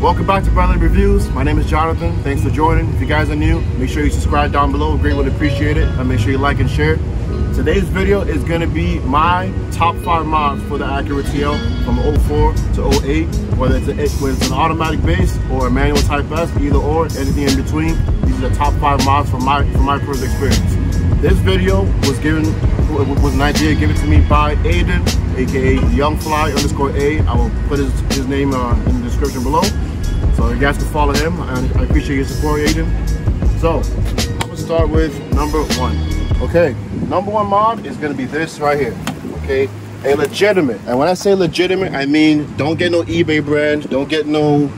Welcome back to Brotherly Reviews. My name is Jonathan. Thanks for joining. If you guys are new, make sure you subscribe down below. Great, would appreciate it. And make sure you like and share. Today's video is going to be my top 5 mods for the Acura TL from 04 to 08. Whether it's an automatic base or a manual Type S, either or, anything in between. These are the top 5 mods from my personal experience. This video was an idea given to me by Aiden, aka YoungFly_A. I will put his name in the description below, so you guys can follow him. And I appreciate your support, Aiden. So I'm gonna start with number 1. Okay, number 1 mod is gonna be this right here. Okay, a legitimate, and when I say legitimate, I mean don't get no eBay brand, don't get no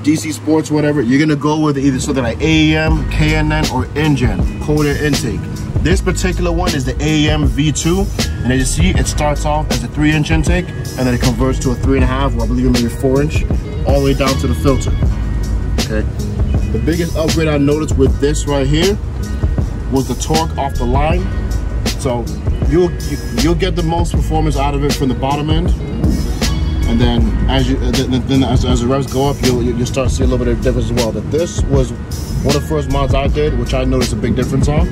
DC Sports, whatever. You're gonna go with either something like AEM, KNN, or InGen, cold air intake. This particular one is the AEM V2, and as you see, it starts off as a 3-inch intake, and then it converts to a 3.5, or I believe maybe 4-inch, all the way down to the filter. Okay. The biggest upgrade I noticed with this right here was the torque off the line. So you'll get the most performance out of it from the bottom end. And then as the revs go up, you'll start to see a little bit of difference as well. That this was one of the first mods I did, which I noticed a big difference on.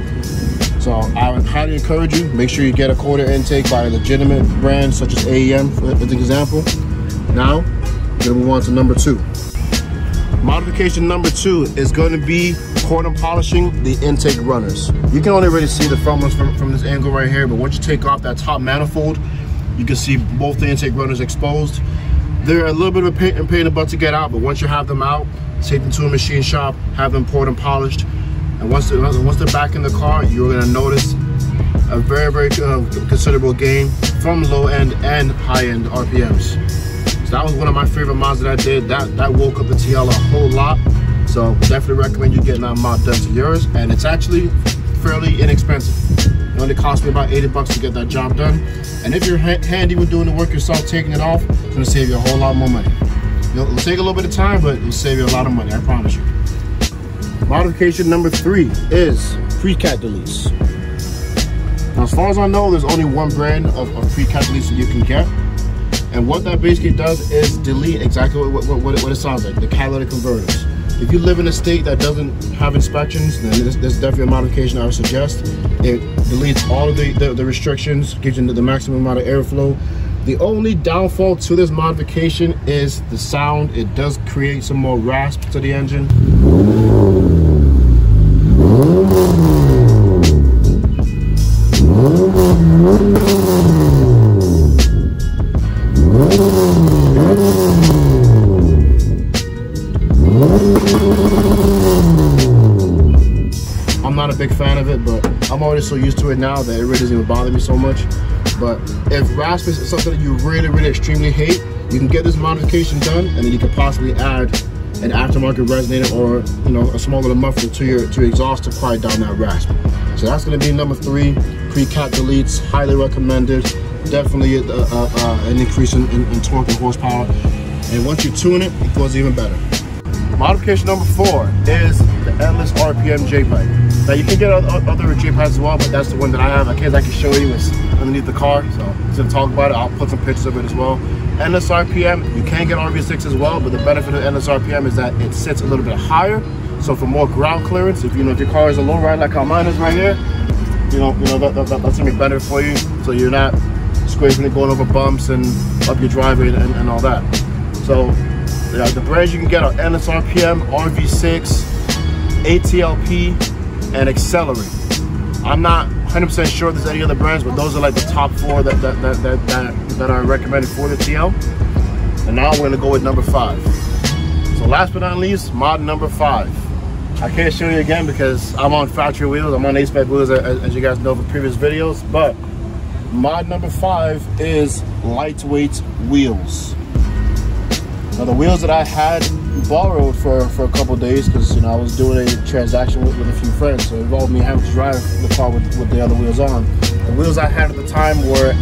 So I would highly encourage you, make sure you get a cold air intake by a legitimate brand such as AEM, for an example. Now, we're gonna move on to number 2. Modification number 2 is going to be cordon polishing the intake runners. You can only really see the front ones from this angle right here, but once you take off that top manifold, you can see both the intake runners exposed. They're a little bit of a pain in the butt to get out, but once you have them out, take them to a machine shop, have them poured and polished, and once they're back in the car, you're gonna notice a very considerable gain from low end and high end RPMs. So that was one of my favorite mods that I did. That woke up the TL a whole lot. So definitely recommend you getting that mod done to yours, and it's actually fairly inexpensive. It only cost me about $80 to get that job done. And if you're handy with doing the work yourself, taking it off, it's gonna save you a whole lot more money. It'll take a little bit of time, but it'll save you a lot of money, I promise you. Modification number 3 is pre-cat deletes. Now, as far as I know, there's only one brand of pre-cat deletes that you can get. And what that basically does is delete exactly what it sounds like, the catalytic converters. If you live in a state that doesn't have inspections, then there's definitely a modification I would suggest. It deletes all of the restrictions, gives you the maximum amount of airflow. The only downfall to this modification is the sound. It does create some more rasp to the engine. I'm not a big fan of it, but I'm already so used to it now that it really doesn't even bother me so much. But if rasp is something that you really extremely hate, you can get this modification done, and then you could possibly add an aftermarket resonator or a small little muffler to your exhaust to quiet down that rasp. So that's going to be number 3, pre-cat deletes, highly recommended. Definitely an increase in torque and horsepower, and once you tune it, it goes even better. Modification number 4 is the Endless RPM J-pipe. Now you can get other J-pipes as well, but that's the one that I have. I can show you, it's underneath the car, so instead of talking about it, I'll put some pictures of it as well. Endless RPM, you can get RV6 as well, but the benefit of Endless RPM is that it sits a little bit higher, so for more ground clearance, if your car is a low ride like how mine is right here, that's gonna be better for you, so you're not scraping and going over bumps and up your driveway and all that. So the brands you can get are Endless RPM, RV6, ATLP, and Accelerate. I'm not 100% sure there's any other brands, but those are like the top 4 that are recommended for the TL. And now we're gonna go with number 5. So last but not least, mod number 5. I can't show you again because I'm on factory wheels. I'm on A-spec wheels, as you guys know from previous videos. But mod number 5 is lightweight wheels. Now the wheels that I had borrowed for a couple days, because I was doing a transaction with a few friends, so it involved me having to drive the car with the other wheels on. The wheels I had at the time were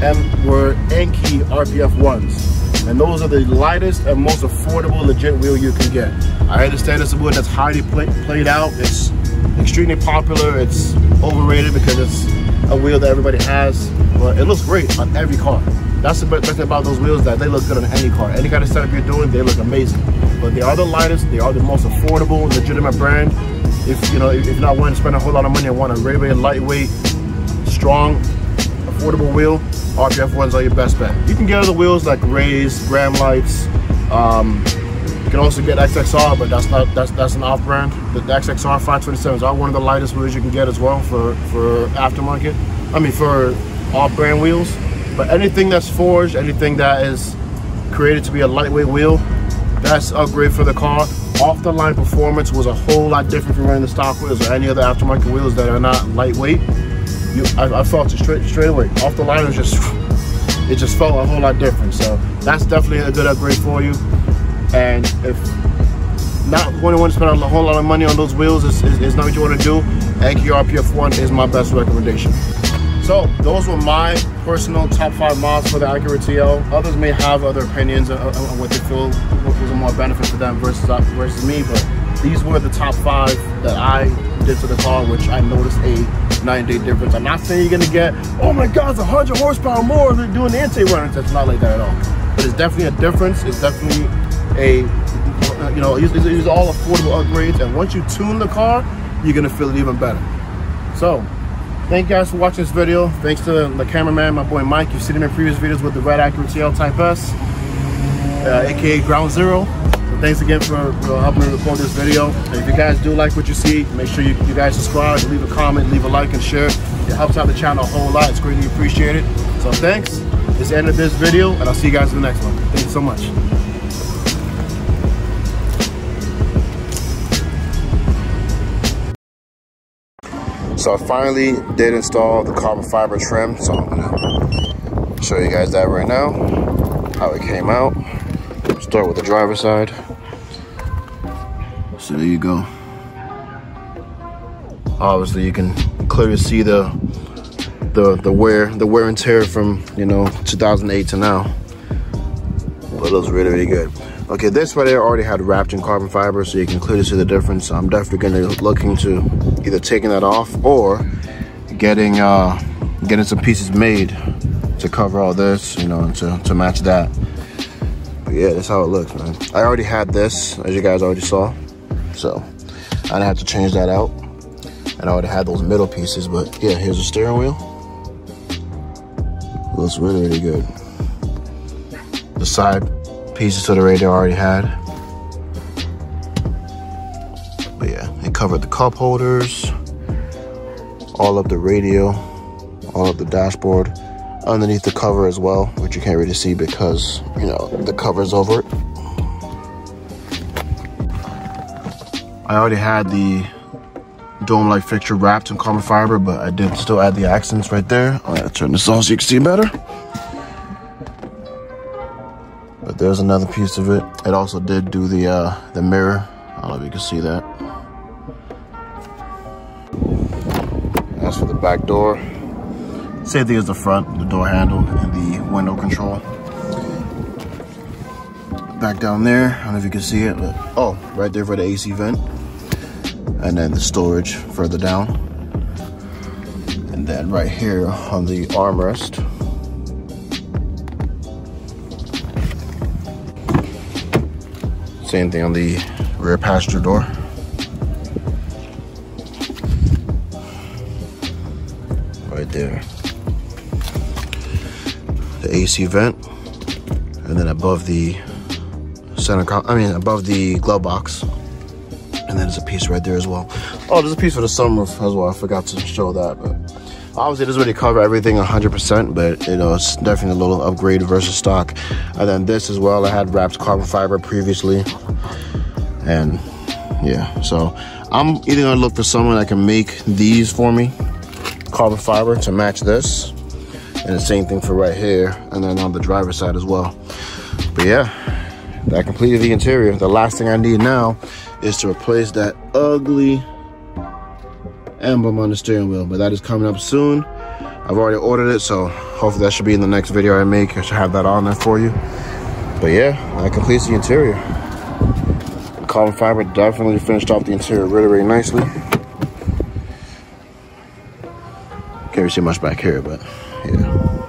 Enki RPF 1s, and those are the lightest and most affordable legit wheel you can get. I understand it's a wheel that's highly played out. It's extremely popular. It's overrated because it's a wheel that everybody has, but it looks great on every car. That's the best thing about those wheels, that they look good on any car. Any kind of setup you're doing, they look amazing. But they are the lightest, they are the most affordable, legitimate brand. If you're not wanting to spend a whole lot of money and want a really lightweight, strong, affordable wheel, RPF ones are your best bet. You can get other wheels like Rays, Graham lights. You can also get XXR, but that's an off-brand. The XXR 527s are one of the lightest wheels you can get as well for aftermarket. I mean for off-brand wheels. But anything that's forged, anything that is created to be a lightweight wheel, that's upgrade for the car. Off-the-line performance was a whole lot different from running the stock wheels or any other aftermarket wheels that are not lightweight. I felt it straight away. Off the line, it just felt a whole lot different. So that's definitely a good upgrade for you. And if not when you want to spend a whole lot of money on those wheels is not what you want to do, Acura RPF1 is my best recommendation. So those were my personal top 5 mods for the Acura TL. Others may have other opinions on what they feel was a more benefit to them versus me, but these were the top 5 that I did to the car, which I noticed a 9-day difference. I'm not saying you're gonna get, oh my God, it's 100 horsepower more than doing the intake runners. That's not like that at all. But it's definitely a difference. It's definitely a, these are all affordable upgrades. And once you tune the car, you're gonna feel it even better. So, thank you guys for watching this video. Thanks to the cameraman, my boy Mike. You've seen him in previous videos with the red Acura TL Type-S, aka Ground Zero. So thanks again for helping me record this video. And if you guys do like what you see, make sure you guys subscribe, leave a comment, leave a like, and share. It helps out the channel a whole lot. It's greatly appreciated. So thanks. This is the end of this video, and I'll see you guys in the next one. Thank you so much. So I finally did install the carbon fiber trim, so I'm gonna show you guys that right now, how it came out. Start with the driver's side. So there you go. Obviously you can clearly see the wear and tear from 2008 to now. But it looks really good. Okay, this right here already had wrapped in carbon fiber, so you can clearly see the difference. I'm definitely gonna look into either taking that off or getting some pieces made to cover all this, and to match that. But yeah, that's how it looks, man. I already had this, as you guys already saw, so I didn't have to change that out. And I already had those middle pieces, but yeah, here's the steering wheel. It looks really good. The side pieces to the radio I already had. But yeah, it covered the cup holders, all of the radio, all of the dashboard, underneath the cover as well, which you can't really see because, the cover's over it. I already had the dome light fixture wrapped in carbon fiber, but I did still add the accents right there. I'm gonna turn this off so you can see better. But there's another piece of it. It also did do the mirror. I don't know if you can see that. As for the back door, same thing as the front, the door handle and the window control. Back down there, I don't know if you can see it, but oh, right there for the AC vent. And then the storage further down. And then right here on the armrest. Same thing on the rear passenger door. Right there. The AC vent. And then above the above the glove box. And then there's a piece right there as well. Oh, there's a piece for the sunroof as well. I forgot to show that, but obviously it doesn't really cover everything 100%, but it's definitely a little upgrade versus stock. And then this as well, I had wrapped carbon fiber previously. And yeah, so I'm either gonna look for someone that can make these for me, carbon fiber, to match this. And the same thing for right here, and then on the driver's side as well. But yeah, that completed the interior. The last thing I need now is to replace that ugly emblem on the steering wheel, but that is coming up soon. I've already ordered it, so hopefully that should be in the next video I make. I should have that on there for you. But yeah, that completes the interior. The carbon fiber definitely finished off the interior really nicely. Can't really see much back here, but yeah.